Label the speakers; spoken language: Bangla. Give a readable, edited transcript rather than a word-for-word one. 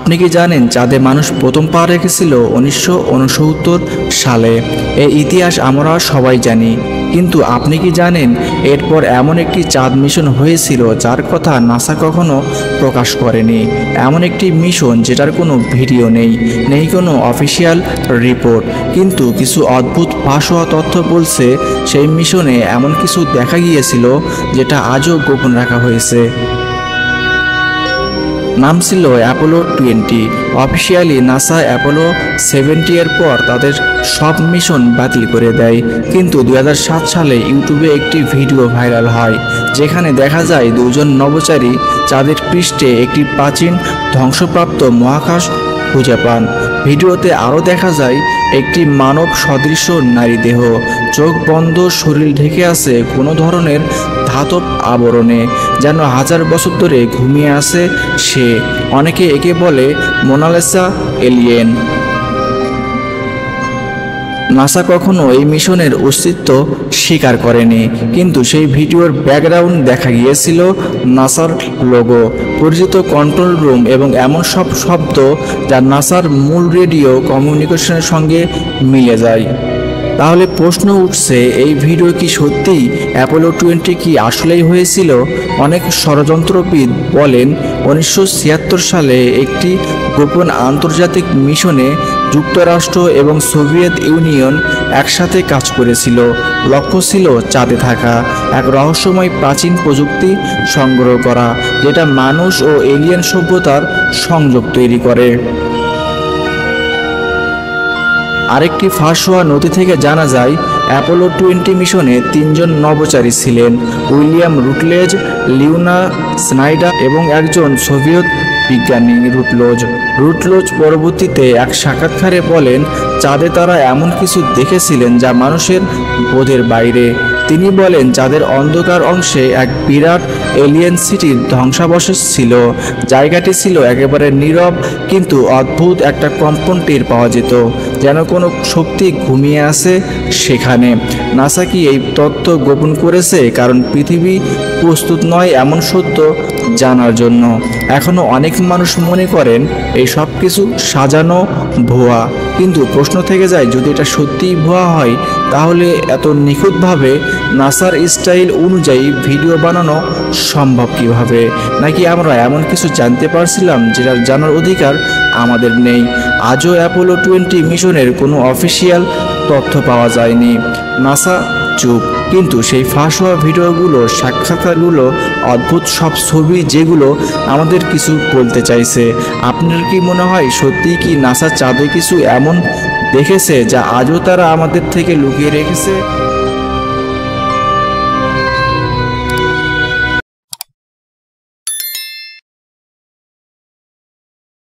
Speaker 1: আপনি কি জানেন চাঁদে মানুষ প্রথম পা রেখেছিল 1969 সালে? এই ইতিহাস আমরা সবাই জানি, কিন্তু আপনি কি জানেন এরপর এমন একটি চাঁদ মিশন হয়েছিল যার কথা নাসা কখনো প্রকাশ করেনি? এমন একটি মিশন যেটার কোনো ভিডিও নেই কোনো অফিসিয়াল রিপোর্ট, কিন্তু কিছু অদ্ভুত ফাঁস হওয়া তথ্য বলছে সেই মিশনে এমন কিছু দেখা গিয়েছিল যেটা আজও গোপন রাখা হয়েছে। নাম ছিল অ্যাপোলো 20। অফিসিয়ালি নাসা অ্যাপোলো 70 এর পর তাদের সব মিশন বাতিল করে দেয়, কিন্তু 2007 সালে ইউটিউবে একটি ভিডিও ভাইরাল হয় যেখানে দেখা যায় দুজন নভোচারী চাঁদের পৃষ্ঠে একটি প্রাচীন ধ্বংসপ্রাপ্ত মহাকাশ খুঁজে পান। ভিডিওতে আরও দেখা যায় একটি মানব সদৃশ নারী দেহ, চোখ বন্ধ, শরীর ঢেকে আছে কোনো ধরনের ধাতব আবরণে, যেন হাজার বছর ধরে ঘুমিয়ে আছে সে। অনেকে একে বলে মোনালিসা এলিয়েন। নাসা কখনো এই মিশনের অস্তিত্ব স্বীকার করেনি, কিন্তু সেই ভিডিওর ব্যাকগ্রাউন্ড দেখা গিয়েছিল নাসার লোগো, পরিচিত কন্ট্রোল রুম এবং এমন সব শব্দ যা নাসার মূল রেডিও কমিউনিকেশনের সঙ্গে মিলে যায়। তাহলে প্রশ্ন উঠছে, এই ভিডিও কি সত্যি? অ্যাপোলো 20 কি আসলেই হয়েছিল? অনেক ষড়যন্ত্রবিদ বলেন 1976 সালে একটি গোপন আন্তর্জাতিক মিশনে যুক্তরাষ্ট্র এবং সোভিয়েত ইউনিয়ন একসাথে কাজ করেছিল। লক্ষ্য ছিল চাঁদে থাকা এক রহস্যময় প্রাচীন প্রযুক্তি সংগ্রহ করা, যেটা মানুষ ও এলিয়েন সভ্যতার সংযোগ তৈরি করে। আরেকটি ফাঁস হওয়া নথি থেকে জানা যায় অ্যাপোলো 20 মিশনে 3 জন নভোচারী ছিলেন: উইলিয়াম রুটলেজ, লিওনা স্নাইডার এবং একজন সোভিয়েত বিজ্ঞানী রুটলোজ পরবর্তীতে এক সাক্ষাৎকারে বলেন চাঁদে তারা এমন কিছু দেখেছিলেন যা মানুষের বোধের বাইরে। তিনি বলেন চাঁদের অন্ধকার অংশে এক বিরাট এলিয়েন সিটির ধ্বংসাবশেষ ছিল। জায়গাটি ছিল একেবারে নীরব, কিন্তু অদ্ভুত একটা কম্পন টের পাওয়া যেত, যেন কোনো শক্তি ঘুমিয়ে আছে সেখানে। নাসা কি এই তথ্য গোপন করেছে কারণ পৃথিবী প্রস্তুত নয় এমন সত্য জানার জন্য? এখনও অনেক মানুষ মনে করেন এই সব কিছু সাজানো, ভুয়া, কিন্তু প্রশ্ন থেকে যায় যদি এটা সত্যিই ভুয়া হয় তাহলে এত নিখুঁতভাবে নাসার স্টাইল অনুযায়ী ভিডিও বানানো সম্ভব কিভাবে? নাকি আমরা এমন কিছু জানতে পারছিলাম যেটার জানার অধিকার আমাদের নেই? আজও অ্যাপোলো 20 মিশনের কোনো অফিসিয়াল তথ্য পাওয়া যায়নি। নাসা চুপ, কিন্তু সেই ফাঁস হওয়া ভিডিওগুলো, সাক্ষাৎকারগুলো, অদ্ভুত সব ছবি যেগুলো আমাদের কিছু বলতে চাইছে। আপনার কি মনে হয় সত্যিই কি নাসা চাঁদে কিছু এমন দেখেছে যা আজও তারা আমাদের থেকে লুকিয়ে রেখেছে?